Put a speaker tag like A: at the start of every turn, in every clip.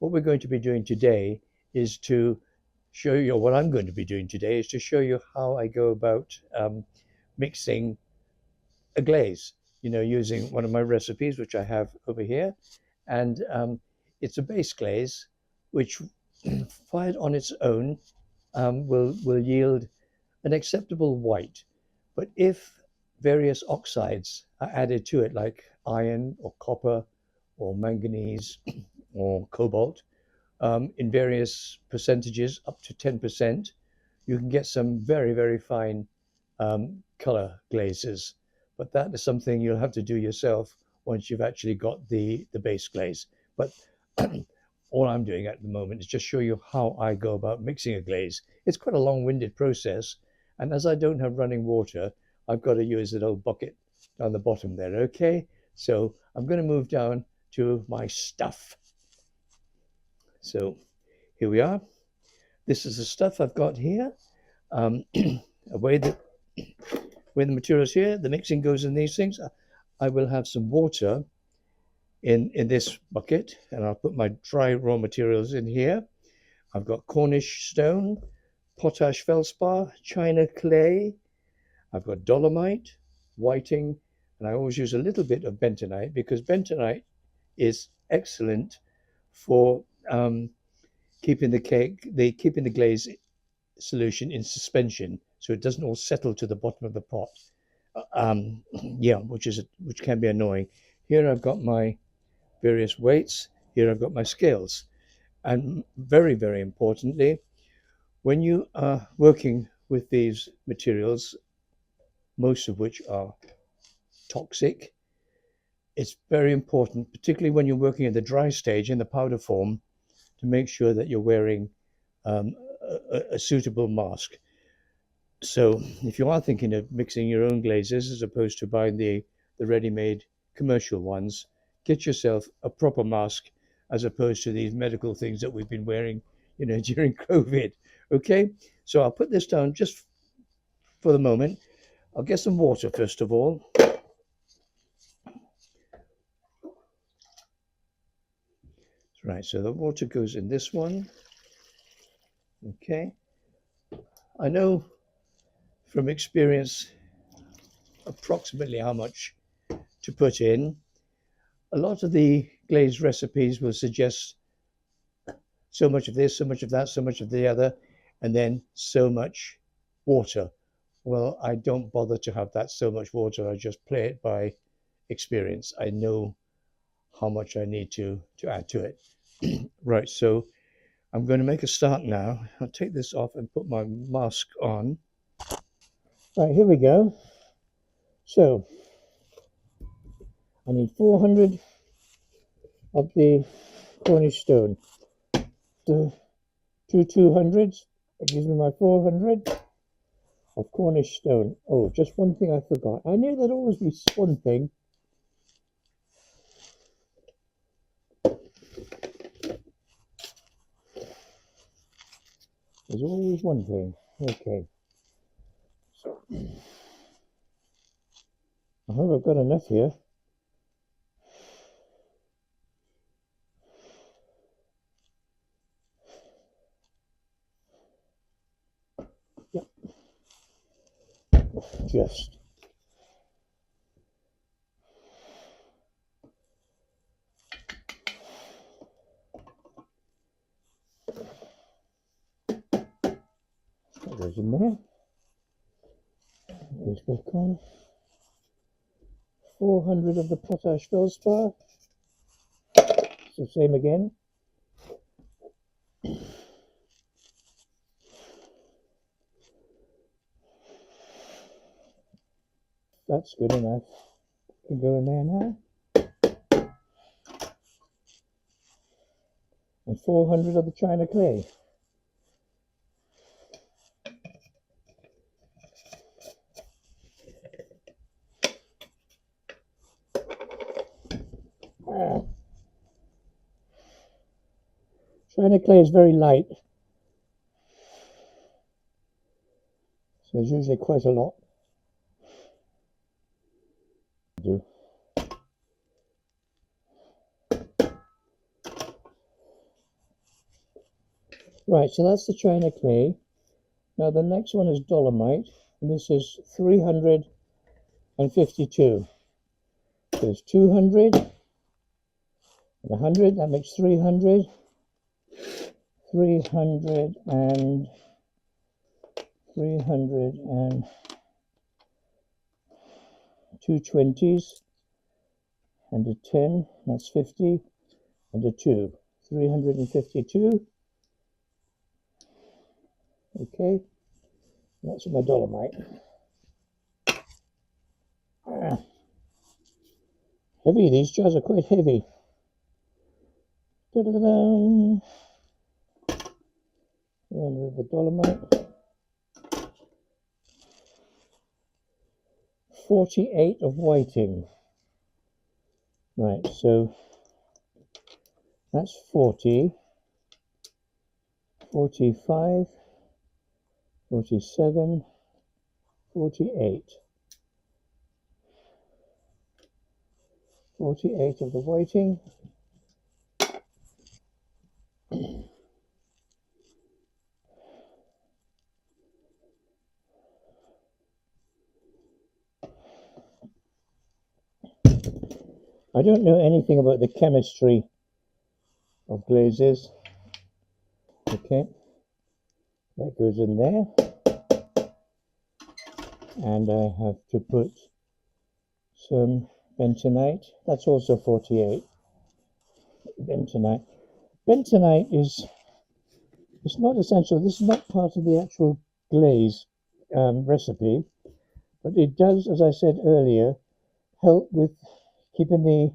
A: what we're going to be doing today is to show you, or what I'm going to be doing today is to show you how I go about mixing a glaze, using one of my recipes, which I have over here. And it's a base glaze, which fired on its own will yield an acceptable white. But if various oxides are added to it, like iron or copper or manganese or cobalt, in various percentages, up to 10%, you can get some very, very fine color glazes. But that is something you'll have to do yourself once you've actually got the base glaze. But all I'm doing at the moment is just show you how I go about mixing a glaze. It's quite a long-winded process, and as I don't have running water, I've got to use an old bucket down the bottom there. Okay, so I'm going to move down to my stuff. So here we are. This is the stuff I've got here. Away the materials here, the mixing goes in these things. I will have some water in this bucket, and I'll put my dry raw materials in here. I've got Cornish stone, potash feldspar, china clay. I've got dolomite, whiting, and I always use a little bit of bentonite because bentonite is excellent for keeping the glaze solution in suspension, so it doesn't all settle to the bottom of the pot. Yeah, which can be annoying. Here I've got my various weights. Here I've got my scales, and very, very importantly, when you are working with these materials, most of which are toxic, it's very important, particularly when you're working at the dry stage in the powder form, to make sure that you're wearing a suitable mask. So if you are thinking of mixing your own glazes as opposed to buying the ready-made commercial ones, get yourself a proper mask as opposed to these medical things that we've been wearing, during COVID. Okay, so I'll put this down just for the moment. I'll get some water first of all. Right, so the water goes in this one. Okay, I know from experience approximately how much to put in. A lot of the glaze recipes will suggest so much of this, so much of that, so much of the other, and then so much water. Well, I don't bother to have that so much water. I just play it by experience. I know how much I need to add to it. Right, so I'm going to make a start now. I'll take this off and put my mask on. Right, here we go. So I need 400 of the Cornish stone. So 200s, that gives me my 400 of Cornish stone. Oh, just one thing I forgot. I knew there'd always be one thing. There's always one thing. Okay. So, I hope I've got enough here. Yep. Just. That goes in there. Goes back on. 400 of the potash feldspar. So same again. That's good enough. Can go in there now. And 400 of the china clay. China clay is very light, so there's usually quite a lot to do. Right, so that's the china clay. Now the next one is dolomite, and this is 352. There's 200 and 100, that makes 300, 300 and 300 and 220s, and a 10, that's 50, and a 2, 352. Okay, that's my dolomite. Heavy, these jars are quite heavy. Da-da-da-da. 300 the dolomite. 48 of whiting. Right, so that's 40, 45, 47, 48. 48 of the whiting. I don't know anything about the chemistry of glazes. Okay, that goes in there. And I have to put some bentonite. That's also 48. Bentonite. Bentonite is, it's not essential. This is not part of the actual glaze recipe, but it does, as I said earlier, help with keeping the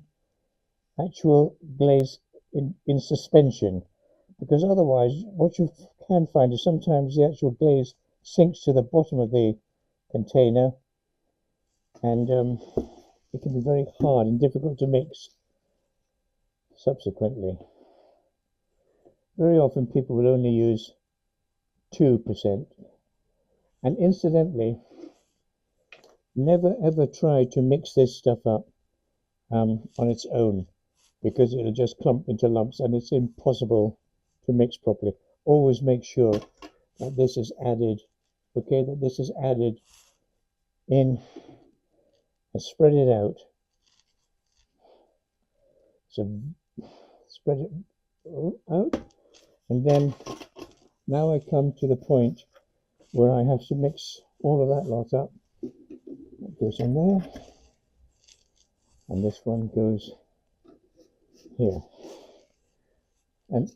A: actual glaze in suspension, because otherwise what you can find is sometimes the actual glaze sinks to the bottom of the container, and it can be very hard and difficult to mix subsequently. Very often people will only use 2%, and incidentally, never ever try to mix this stuff up on its own, because it'll just clump into lumps and it's impossible to mix properly. Always make sure that this is added, okay, that this is added in and spread it out. So spread it out, and then now I come to the point where I have to mix all of that lot up. That goes in there, and this one goes here. And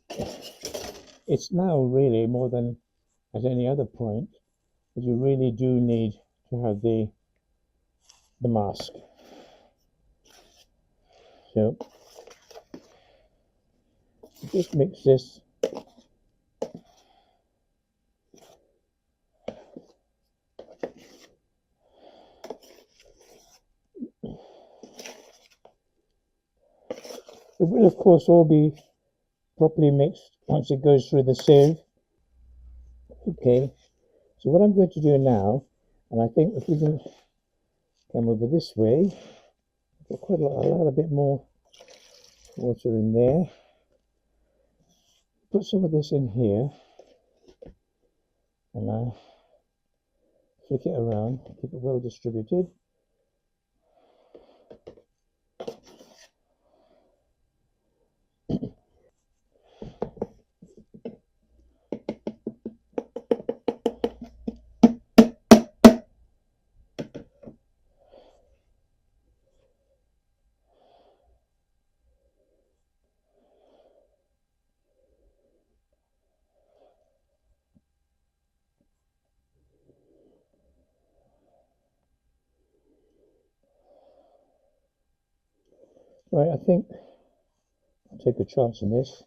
A: it's now really more than at any other point that you really do need to have the mask. So just mix this. It will of course all be properly mixed once it goes through the sieve. Okay, so what I'm going to do now, and I think if we can come over this way, I've got quite a lot, a bit more water in there. Put some of this in here, and I flick it around, keep it well distributed. Right, I think I'll take a chance on this.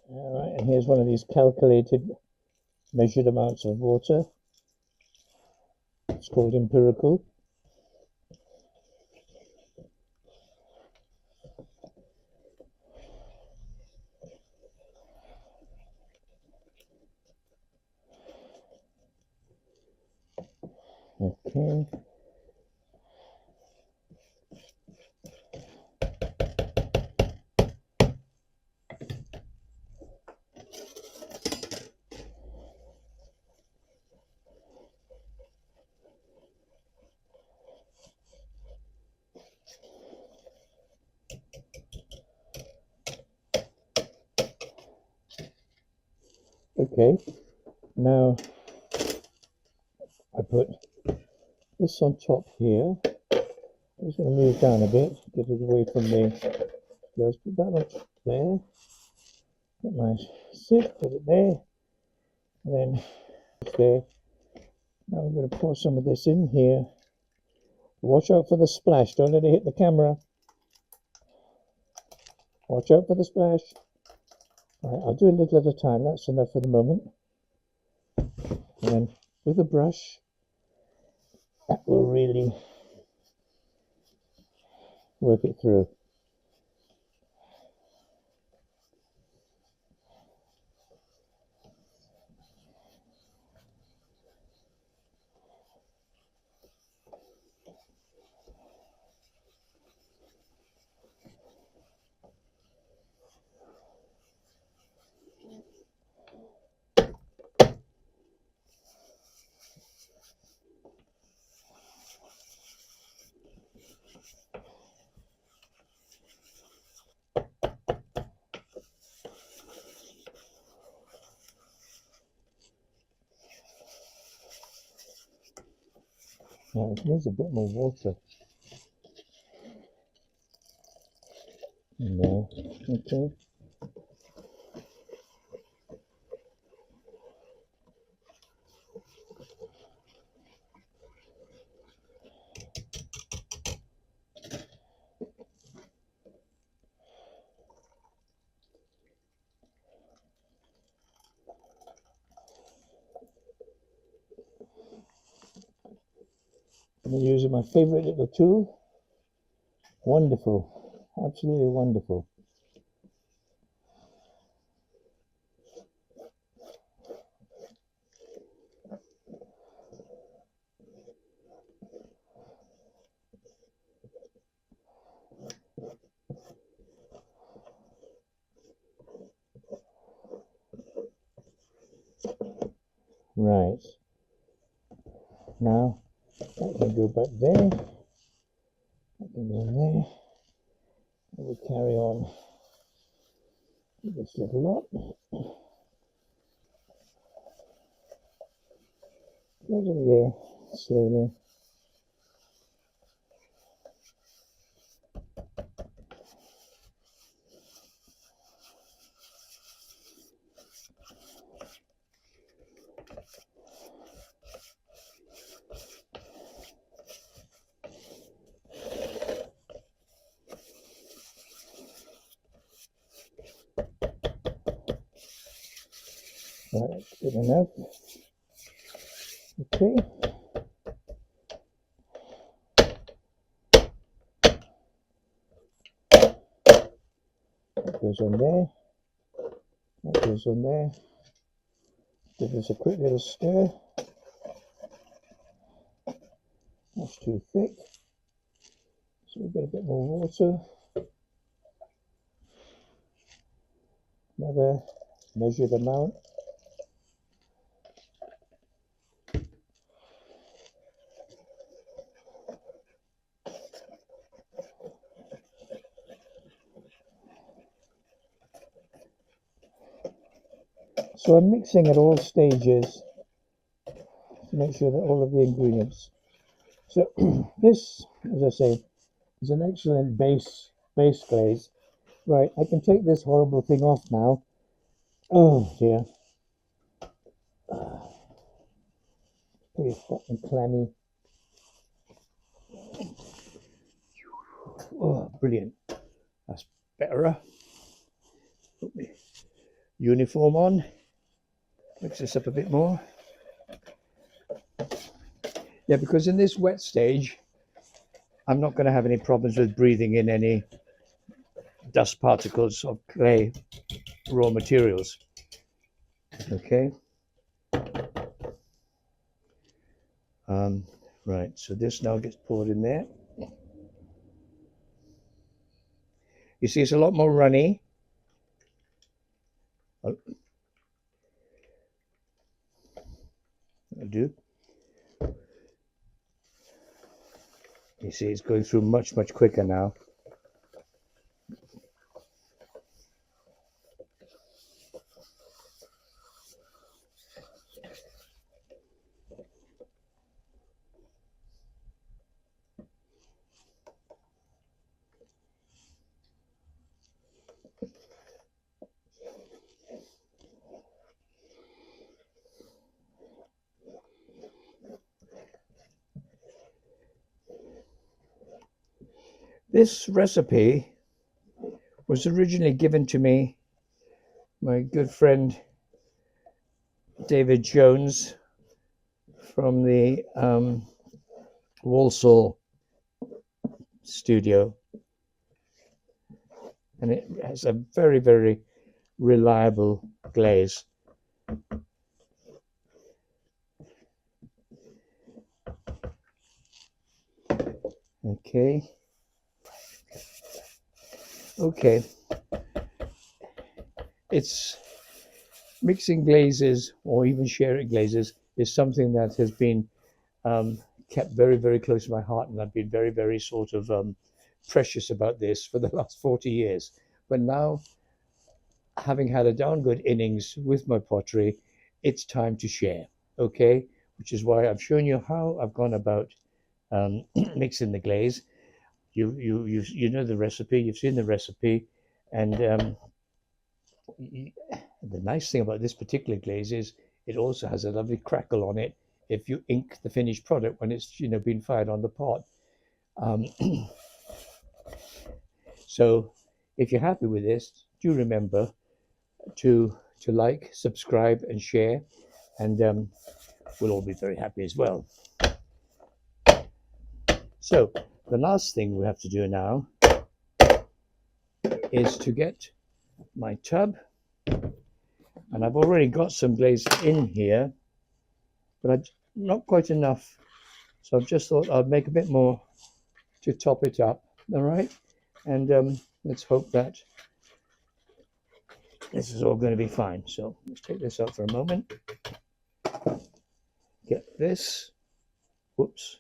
A: All right, and here's one of these calculated, measured amounts of water. It's called empirical. Okay. Okay, now I put this on top here. I'm just going to move down a bit, get it away from me. Just put that on top there. Get my sieve, put it there, and then there. Now I'm going to pour some of this in here. Watch out for the splash, don't let it hit the camera. Watch out for the splash. All right, I'll do a little at a time, that's enough for the moment. And then with a brush, that will really work it through. Now it needs a bit more water. No, okay. I'm using my favorite little tool. Wonderful, absolutely wonderful. Right, now that can go back there, that can go there, and we'll carry on with this little lot. Gradually, slowly. Right, good enough. Okay. That goes on there. That goes on there. Give this a quick little stir. That's too thick. So we get a bit more water. Another measured amount. So I'm mixing at all stages to make sure that all of the ingredients. So this, as I say, is an excellent base glaze. Right, I can take this horrible thing off now. Oh dear. Pretty hot and clammy. Oh, brilliant. That's better. Put my uniform on. Mix this up a bit more. Yeah, because in this wet stage, I'm not going to have any problems with breathing in any dust particles of clay raw materials. Okay. Right, so this now gets poured in there. You see, it's a lot more runny. I'll do. You see, it's going through much, much quicker now. This recipe was originally given to me, my good friend David Jones from the Walsall studio, and it has a very, very reliable glaze. Okay. Okay. It's mixing glazes or even sharing glazes is something that has been kept very, very close to my heart, and I've been very, very sort of precious about this for the last 40 years. But now, having had a darn good innings with my pottery, it's time to share. Okay, which is why I've shown you how I've gone about mixing the glaze. You know the recipe. You've seen the recipe, and the nice thing about this particular glaze is it also has a lovely crackle on it if you ink the finished product when it's been fired on the pot. Um, so if you're happy with this, do remember to like, subscribe, and share, and we'll all be very happy as well. So the last thing we have to do now is to get my tub, and I've already got some glaze in here, but not quite enough, so I've just thought I'd make a bit more to top it up. All right, and let's hope that this is all going to be fine. So let's take this out for a moment, get this, whoops,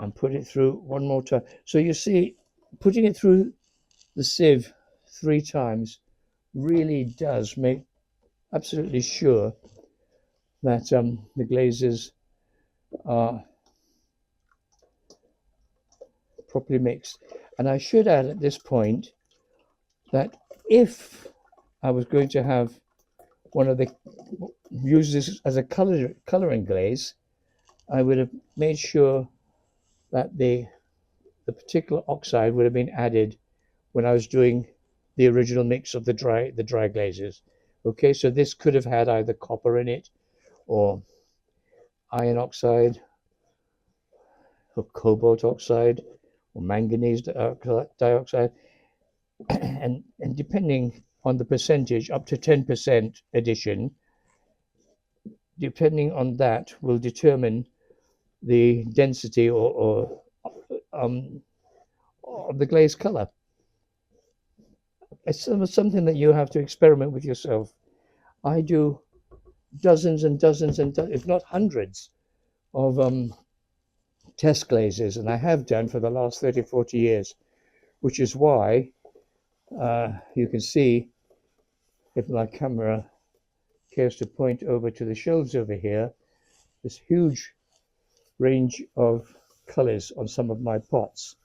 A: and put it through one more time. So you see, putting it through the sieve 3 times really does make absolutely sure that the glazes are properly mixed. And I should add at this point that if I was going to have use this as a coloring glaze, I would have made sure that the particular oxide would have been added when I was doing the original mix of the dry glazes. Okay, so this could have had either copper in it, or iron oxide, or cobalt oxide, or manganese dioxide, and depending on the percentage, up to 10% addition, depending on that will determine the density or of the glaze color. It's something that you have to experiment with yourself. I do dozens and dozens and if not hundreds of test glazes, and I have done for the last 30, 40 years, which is why you can see, if my camera cares to point over to the shelves over here, this huge range of colors on some of my pots.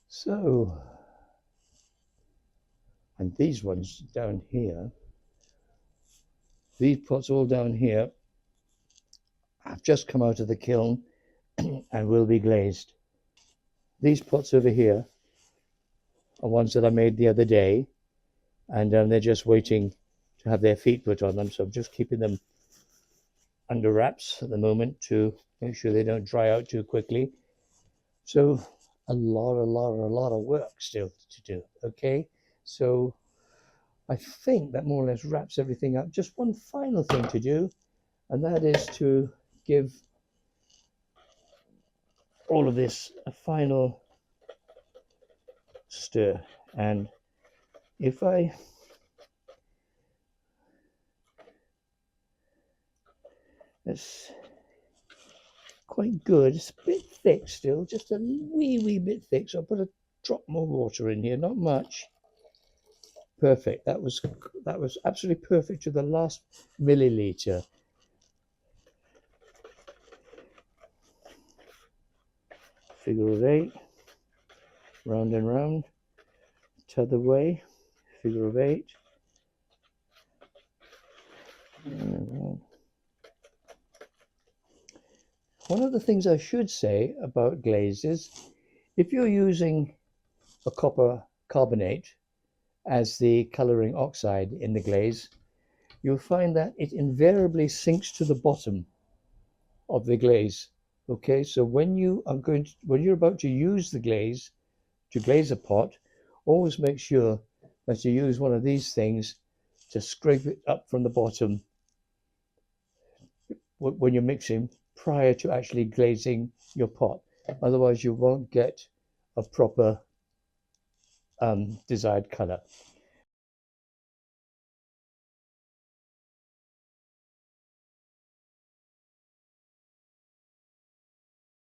A: So, and these ones down here, these pots all down here have just come out of the kiln and will be glazed. These pots over here are ones that I made the other day, and they're just waiting to have their feet put on them. So I'm just keeping them under wraps at the moment to make sure they don't dry out too quickly. So a lot of work still to do. Okay, so I think that more or less wraps everything up. Just one final thing to do, and that is to give all of this a final stir. And if I it's quite good. It's a bit thick still, just a wee bit thick. So I'll put a drop more water in here, not much. Perfect. That was absolutely perfect to the last milliliter. Figure of eight, round and round, t'other way, figure of eight. One of the things I should say about glazes, if you're using a copper carbonate as the coloring oxide in the glaze, you'll find that it invariably sinks to the bottom of the glaze. Okay, so when you're about to use the glaze to glaze a pot, always make sure that you use one of these things to scrape it up from the bottom when you're mixing prior to actually glazing your pot. Otherwise, you won't get a proper desired color.